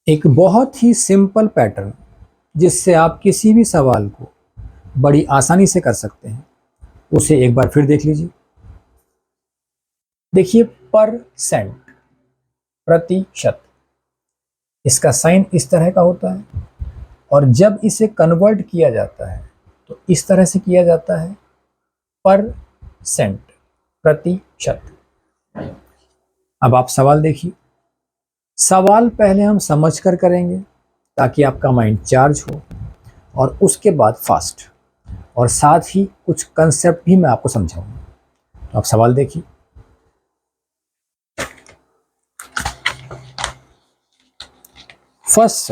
एक बहुत ही simple pattern जिससे आप किसी भी सवाल को बड़ी आसानी से कर सकते हैं, उसे एक बार फिर देख लीजिए। देखिए, परसेंट, प्रतिशत, इसका साइन इस तरह का होता है और जब इसे कन्वर्ट किया जाता है तो इस तरह से किया जाता है, परसेंट, प्रतिशत। अब आप सवाल देखिए। सवाल पहले हम समझ कर करेंगे ताकि आपका माइंड चार्ज हो, और उसके बाद फास्ट, और साथ ही कुछ कंसेप्ट भी मैं आपको समझाऊंगा। तो आप सवाल देखिए। फर्स्ट,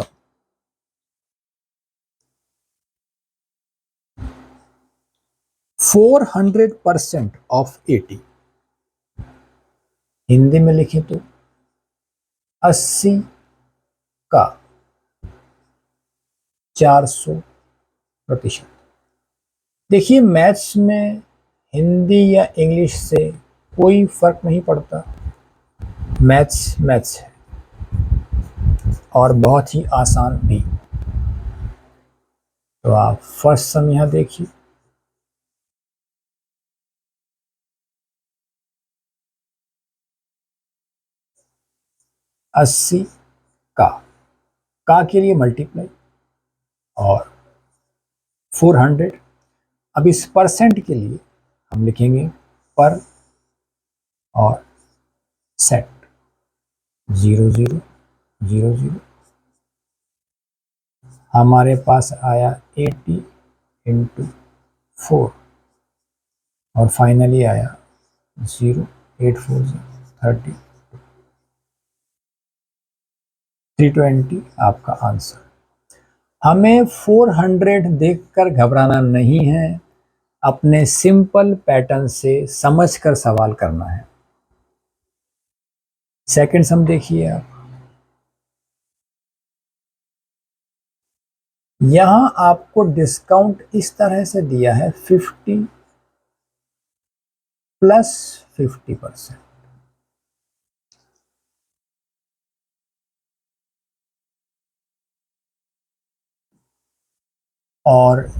400% ऑफ 80, हिंदी में लिखें तो 80 का 400%। देखिए, मैथ्स में हिंदी या इंग्लिश से कोई फर्क नहीं पड़ता। मैथ्स मैथ्स है और बहुत ही आसान भी। तो आप फर्स्ट सम यहां देखिए। अस्सी का के लिए मल्टीप्लाई और 400। अब इस परसेंट के लिए हम लिखेंगे पर और सेट, 0000। हमारे पास आया 80 इंटू 4 और फाइनली आया 0, 8 4 30, 320 आपका आंसर। हमें 400 देखकर घबराना नहीं है, अपने सिंपल पैटर्न से समझकर सवाल करना है। सेकंड सम देखिए आप। यहां आपको डिस्काउंट इस तरह से दिया है 50 प्लस 50%। और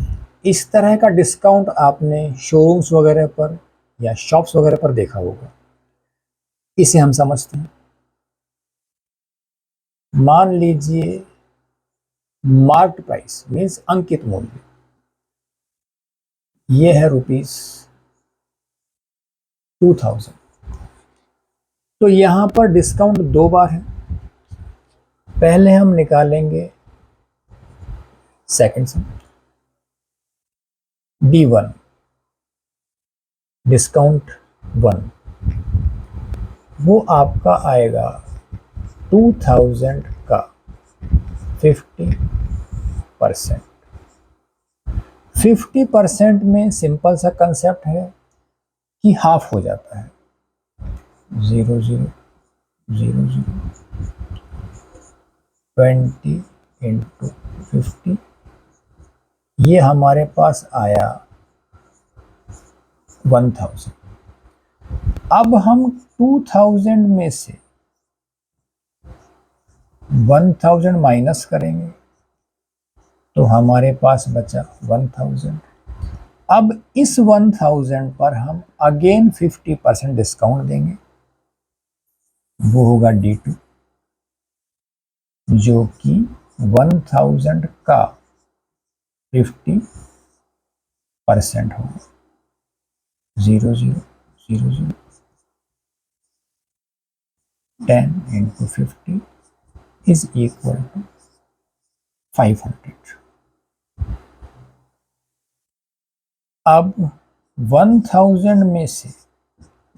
इस तरह का डिस्काउंट आपने शोरूम्स वगैरह पर या शॉप्स वगैरह पर देखा होगा। इसे हम समझते हैं। मान लीजिए मार्क्ड प्राइस मीन्स अंकित मूल्य, ये है ₹2000। तो यहां पर डिस्काउंट दो बार है। पहले हम निकालेंगे सेकंड सम, D1, डिस्काउंट 1, वो आपका आएगा 2000 का 50%। 50% में सिंपल सा कंसेप्ट है कि हाफ हो जाता है, 0000, 20 इंटू 50, ये हमारे पास आया 1000। अब हम 2000 में से 1000 माइनस करेंगे तो हमारे पास बचा 1000। अब इस 1000 पर हम अगेन 50% डिस्काउंट देंगे, वो होगा D2, जो कि 1000 का 50% होगा, 0000, 10 इंटू 50 इज इक्वल टू 500। अब 1000 में से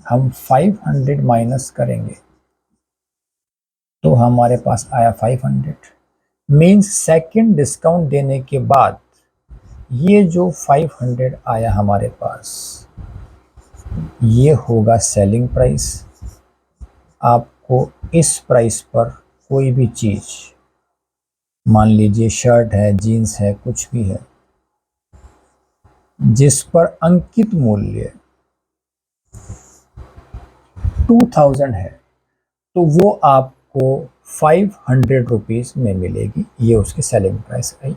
हम 500 माइनस करेंगे तो हमारे पास आया 500। मीन्स सेकंड डिस्काउंट देने के बाद ये जो 500 आया हमारे पास, ये होगा सेलिंग प्राइस। आपको इस प्राइस पर कोई भी चीज, मान लीजिए शर्ट है, जीन्स है, कुछ भी है, जिस पर अंकित मूल्य 2000 है, तो वो आप आपको 500 रुपीज़ में मिलेगी। ये उसकी सेलिंग प्राइस आई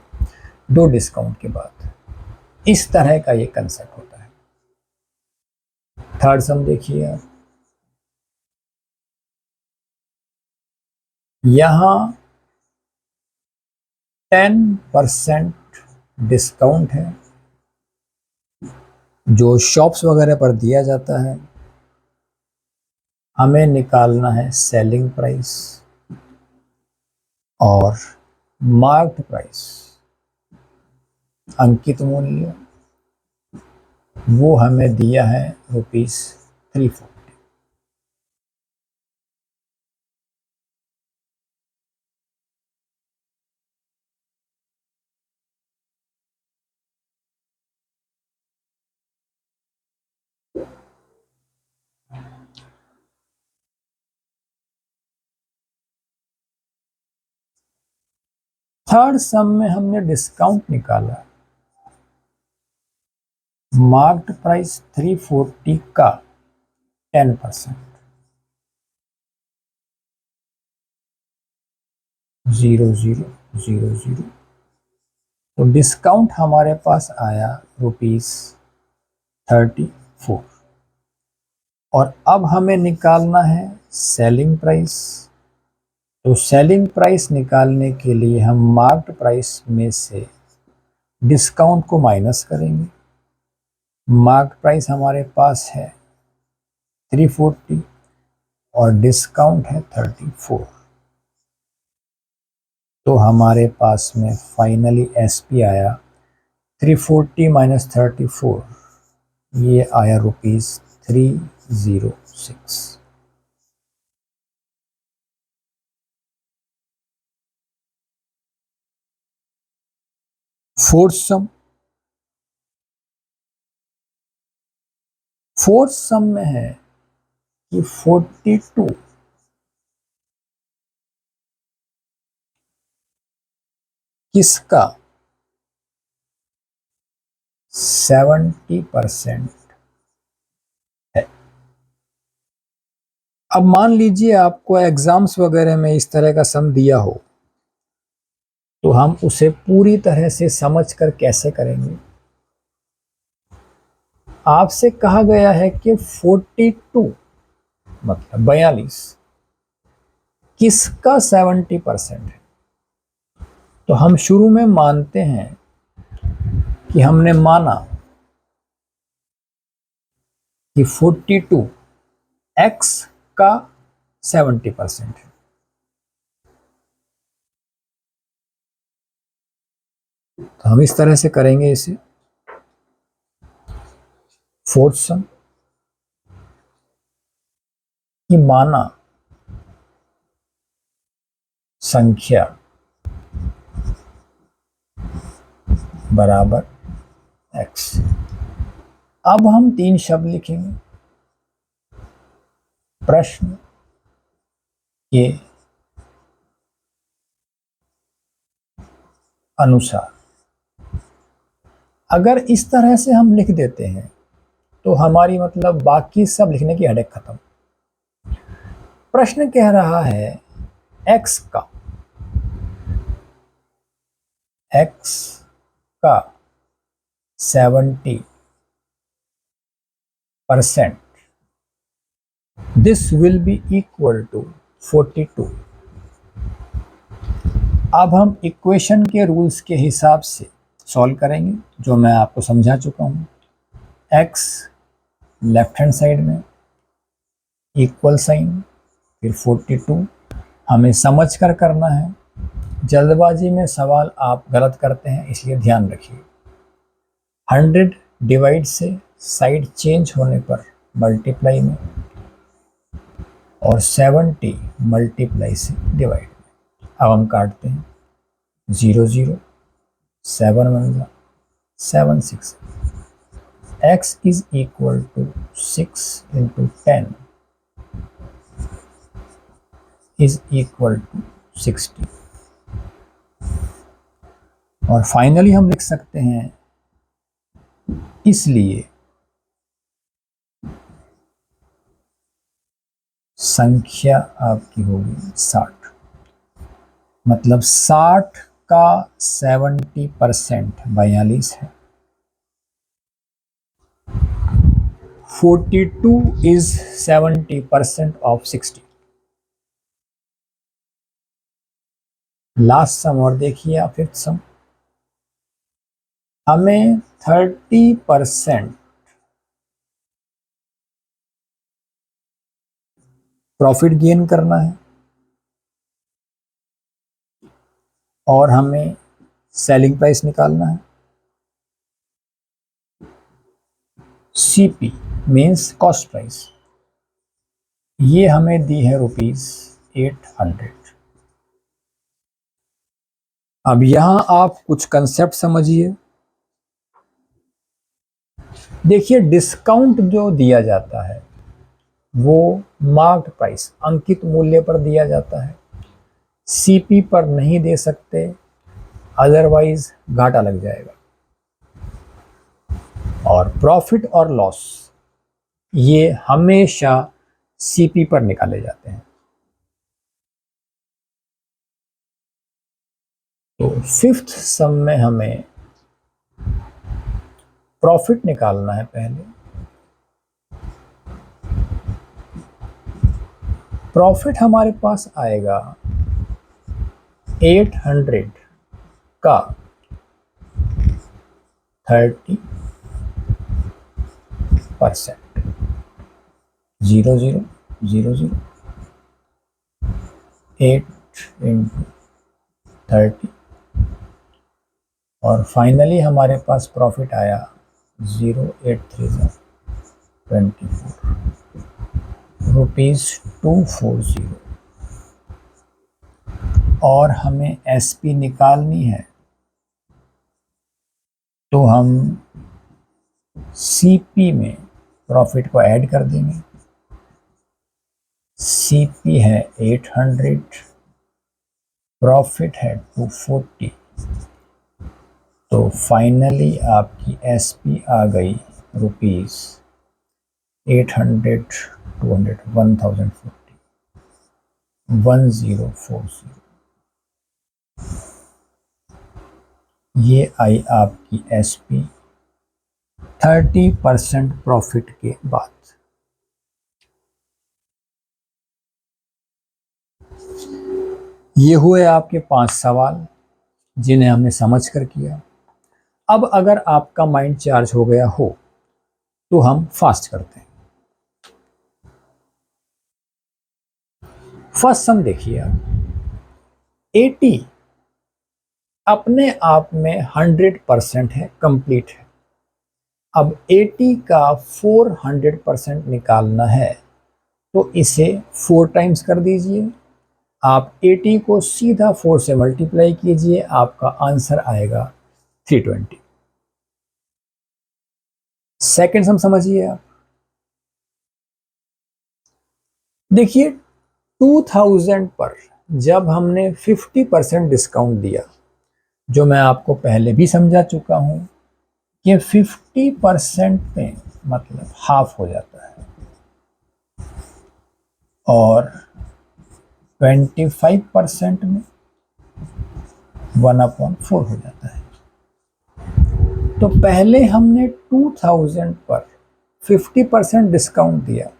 2 डिस्काउंट के बाद। इस तरह का ये कंसेप्ट होता है। थर्ड सम देखिए आप, यहां 10% डिस्काउंट है जो शॉप्स वगैरह पर दिया जाता है। हमें निकालना है सेलिंग प्राइस और मार्क्ड प्राइस, अंकित मूल्य, वो हमें दिया है ₹340। थर्ड सम में हमने डिस्काउंट निकाला, मार्क्ड प्राइस 340 का 10%, 0000। तो डिस्काउंट हमारे पास आया ₹34। और अब हमें निकालना है सेलिंग प्राइस। तो सेलिंग प्राइस निकालने के लिए हम मार्क्ड प्राइस में से डिस्काउंट को माइनस करेंगे। मार्क्ड प्राइस हमारे पास है 340 और डिस्काउंट है 34। तो हमारे पास में फाइनली एसपी आया 340 माइनस 34, ये आया ₹306। फोर्थ सम में है कि 42 किसका 70% है। अब मान लीजिए आपको एग्जाम्स वगैरह में इस तरह का सम दिया हो, तो हम उसे पूरी तरह से समझकर कैसे करेंगे। आपसे कहा गया है कि 42 मतलब 42 किसका 70% है। तो हम शुरू में मानते हैं कि हमने माना कि 42 x का 70% है। तो हम इस तरह से करेंगे इसे। फोर्थ सम कि माना संख्या बराबर x। अब हम 3 शब्द लिखेंगे प्रश्न के अनुसार। अगर इस तरह से हम लिख देते हैं तो हमारी मतलब बाकी सब लिखने की हेडेक खत्म। प्रश्न कह रहा है x का 70%, this will be equal to 42। अब हम इक्वेशन के रूल्स के हिसाब से सॉल्व करेंगे, जो मैं आपको समझा चुका हूं। x लेफ्ट हैंड साइड में इक्वल साइन, फिर 42। हमें समझ कर करना है, जल्दबाजी में सवाल आप गलत करते हैं, इसलिए ध्यान रखिए। 100 डिवाइड से साइड चेंज होने पर मल्टीप्लाई में, और 70 मल्टीप्लाई से डिवाइड में। अब हम काटते हैं 0 0, 7 1 जा 7 6। x is equal to 6 into 10 is equal to 60। और फाइनली हम लिख सकते हैं इसलिए संख्या आपकी होगी 60, मतलब 60 का 70% 42 है। 42 is 70% of 60। लास्ट सम और देखिए आप, फिफ्थ सम। हमें 30% प्रॉफिट गेन करना है और हमें सेलिंग प्राइस निकालना है। सीपी मीन्स कॉस्ट प्राइस, ये हमें दी है ₹800। अब यहां आप कुछ कंसेप्ट समझिए। देखिए, डिस्काउंट जो दिया जाता है वो मार्क्ड प्राइस, अंकित मूल्य पर दिया जाता है। सीपी पर नहीं दे सकते, अदरवाइज घाटा लग जाएगा। और प्रॉफिट और लॉस ये हमेशा सीपी पर निकाले जाते हैं। तो फिफ्थ सम में हमें प्रॉफिट निकालना है। पहले प्रॉफिट हमारे पास आएगा 800 का 30%, 0000, 8 इंटू 30, और फाइनली हमारे पास प्रॉफिट आया 083024 ₹240। और हमें एसपी निकालनी है, तो हम सीपी में प्रॉफिट को ऐड कर देंगे। सीपी है 800, प्रॉफिट है 240, तो फाइनली आपकी एसपी आ गई ₹800, 200, 1040, 1040। ये आई आपकी एसपी 30% प्रॉफिट के बाद। ये हुए आपके 5 सवाल जिन्हें हमने समझ कर किया। अब अगर आपका माइंड चार्ज हो गया हो तो हम फास्ट करते हैं। फर्स्ट सम देखिए आप, 80 अपने आप में 100% है, कंप्लीट है। अब 80 का 400% निकालना है, तो इसे 4 टाइम्स कर दीजिए। आप 80 को सीधा 4 से मल्टीप्लाई कीजिए, आपका आंसर आएगा 320। सेकेंड सम समझिए आप। देखिए, 2000 पर जब हमने 50% डिस्काउंट दिया, जो मैं आपको पहले भी समझा चुका हूं कि 50% में मतलब हाफ हो जाता है और 25% में 1/4 हो जाता है। तो पहले हमने 2000 पर 50% डिस्काउंट दिया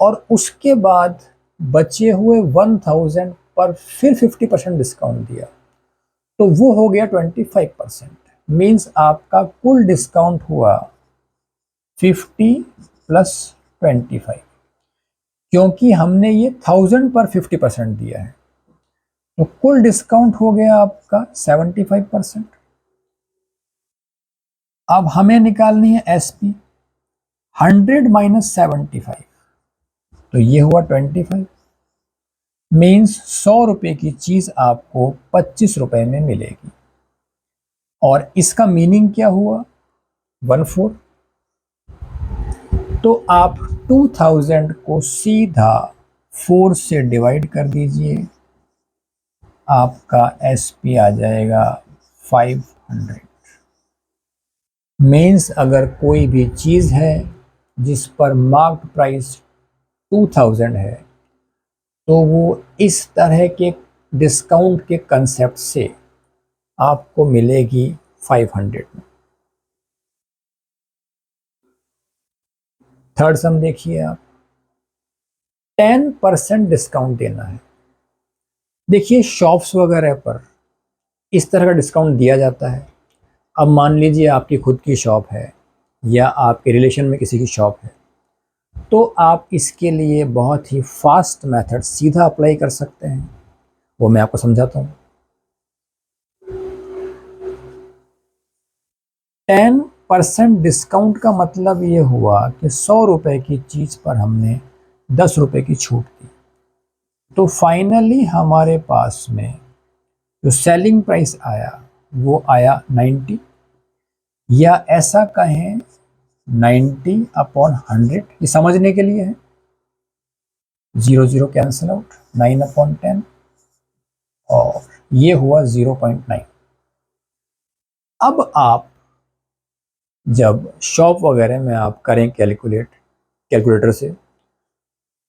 और उसके बाद बचे हुए 1000 पर फिर 50% डिस्काउंट दिया, तो वो हो गया 25%। मीन्स आपका कुल डिस्काउंट हुआ 50 प्लस 25, क्योंकि हमने ये 1000 पर 50% दिया है, तो कुल डिस्काउंट हो गया आपका 75%। अब हमें निकालनी है एसपी, 100 माइनस 75, तो ये हुआ 25। मीन्स 100 रुपए की चीज आपको 25 रुपए में मिलेगी। और इसका मीनिंग क्या हुआ? 1/4। तो आप 2000 को सीधा 4 से डिवाइड कर दीजिए, आपका एसपी आ जाएगा 500। मीन्स अगर कोई भी चीज है जिस पर मार्क्ड प्राइस 2000 है, तो वो इस तरह के डिस्काउंट के कंसेप्ट से आपको मिलेगी 500 में। थर्ड सम देखिए आप, 10% डिस्काउंट देना है। देखिए शॉप्स वगैरह पर इस तरह का डिस्काउंट दिया जाता है। अब मान लीजिए आपकी खुद की शॉप है या आपके रिलेशन में किसी की शॉप है, तो आप इसके लिए बहुत ही फास्ट मेथड सीधा अप्लाई कर सकते हैं। वो मैं आपको समझाता हूँ। 10% डिस्काउंट का मतलब ये हुआ कि 100 रुपए की चीज़ पर हमने 10 रुपए की छूट दी, तो फाइनली हमारे पास में जो सेलिंग प्राइस आया वो आया 90, या ऐसा कहें 90/100। ये समझने के लिए है, 0 0 कैंसिल आउट, 9/10 और ये हुआ 0.9। अब आप जब शॉप वगैरह में आप करें कैलकुलेटर से,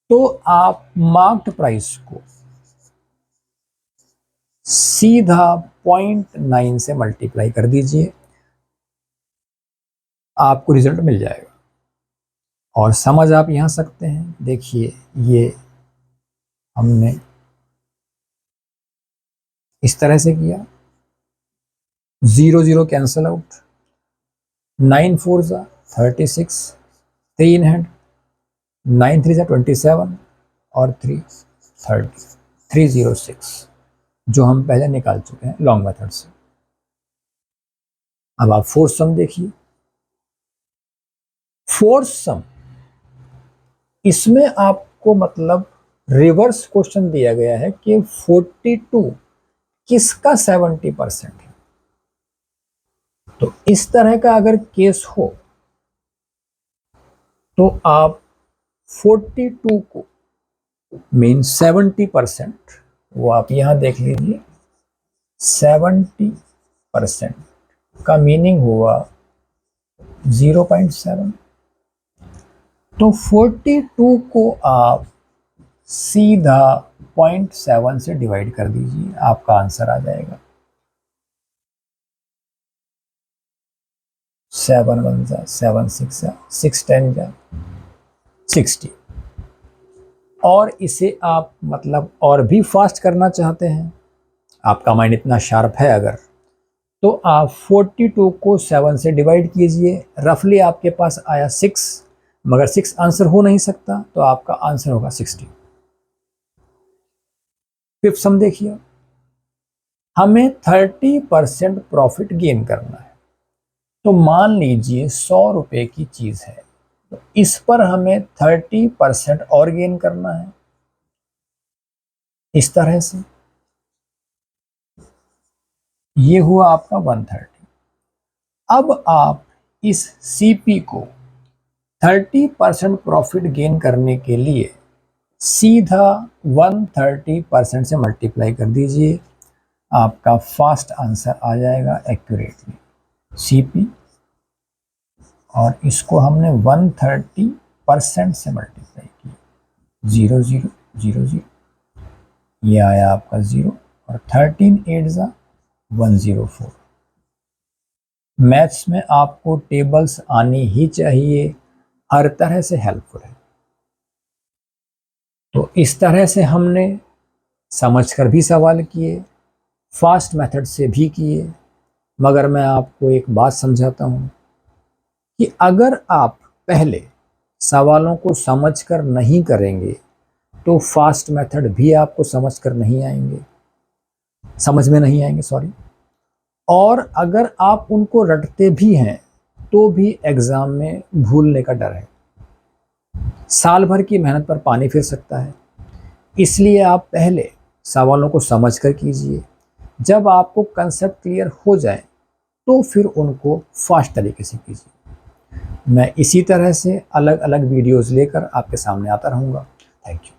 तो आप मार्क्ड प्राइस को सीधा 0.9 से मल्टीप्लाई कर दीजिए, आपको रिजल्ट मिल जाएगा। और समझ आप यहां सकते हैं, देखिए ये हमने इस तरह से किया, 0 0 कैंसिल आउट, 9 4 जा 36, 3 इन हैंड, 9 3 जा 27 और 3 30, 306, जो हम पहले निकाल चुके हैं लॉन्ग मेथड से। अब आप फोर्थ सम देखिए। फोर्थ सम, इसमें आपको मतलब रिवर्स क्वेश्चन दिया गया है कि 42 किसका 70% है। तो इस तरह का अगर केस हो तो आप 42 को मीन 70%, वो आप यहां देख लीजिए, 70% का मीनिंग हुआ 0.7। तो 42 को आप सीधा 0.7 से डिवाइड कर दीजिए, आपका आंसर आ जाएगा। 7 1 जा 7 6 जा 6 10 जा 60। और इसे आप मतलब और भी फास्ट करना चाहते हैं, आपका माइंड इतना शार्प है अगर, तो आप 42 को 7 से डिवाइड कीजिए, रफली आपके पास आया 6, मगर 6 आंसर हो नहीं सकता, तो आपका आंसर होगा 60। फिफ्थ सम देखिए, हमें 30% प्रॉफिट गेन करना है। तो मान लीजिए 100 रुपए की चीज है, तो इस पर हमें 30% और गेन करना है, इस तरह से। ये हुआ आपका 130। अब आप इस सीपी को 30% प्रॉफिट गेन करने के लिए सीधा 130% से मल्टीप्लाई कर दीजिए, आपका फास्ट आंसर आ जाएगा एक्यूरेटली सीपी। और इसको हमने 130% से मल्टीप्लाई किया, 0 0 0 0, ये आया आपका 0 और 13 8 जा 104। मैथ्स में आपको टेबल्स आनी ही चाहिए, हर तरह से हेल्पफुल है। तो इस तरह से हमने समझकर भी सवाल किए, फास्ट मेथड से भी किए, मगर मैं आपको एक बात समझाता हूँ कि अगर आप पहले सवालों को समझकर नहीं करेंगे तो फास्ट मेथड भी आपको समझकर नहीं आएंगे, समझ में नहीं आएंगे, सॉरी। और अगर आप उनको रटते भी हैं तो भी एग्जाम में भूलने का डर है, साल भर की मेहनत पर पानी फिर सकता है। इसलिए आप पहले सवालों को समझकर कीजिए, जब आपको कंसेप्ट क्लियर हो जाए तो फिर उनको फास्ट तरीके से कीजिए। मैं इसी तरह से अलग अलग वीडियोस लेकर आपके सामने आता रहूँगा। Thank you.